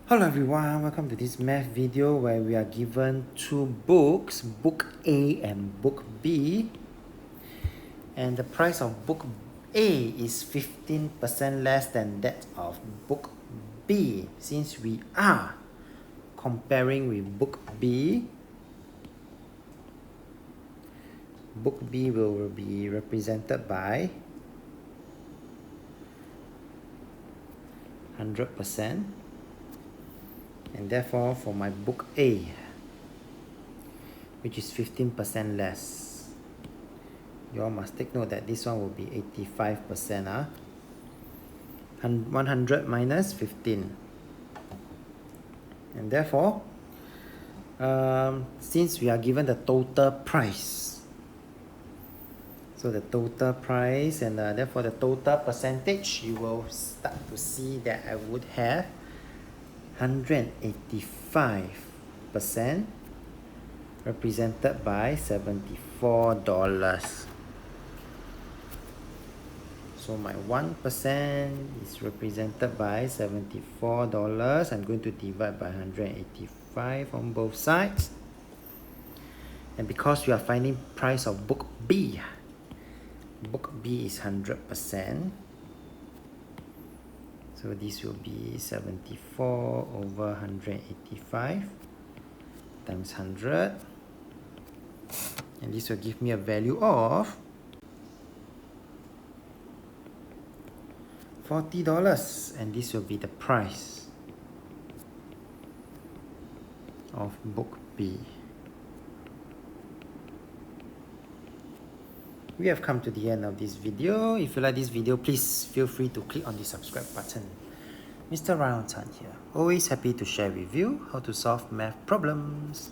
Hello everyone, welcome to this math video where we are given two books, book A and book B. And the price of book A is 15% less than that of book B. Since we are comparing with book B will be represented by 100%. And therefore for my book A, which is 15% less, you all must take note that this one will be 85%. 100 minus 15. And therefore, since we are given the total price, so the total price and therefore the total percentage, you will start to see that I would have 185% represented by $74. So my 1% is represented by $74. I'm going to divide by 185 on both sides. And because we are finding price of book B is 100%. So this will be 74 over 185 times 100. And this will give me a value of $40. And this will be the price of book B. We have come to the end of this video. If you like this video, please feel free to click on the subscribe button. Mr. Ryan Tan here, always happy to share with you how to solve math problems.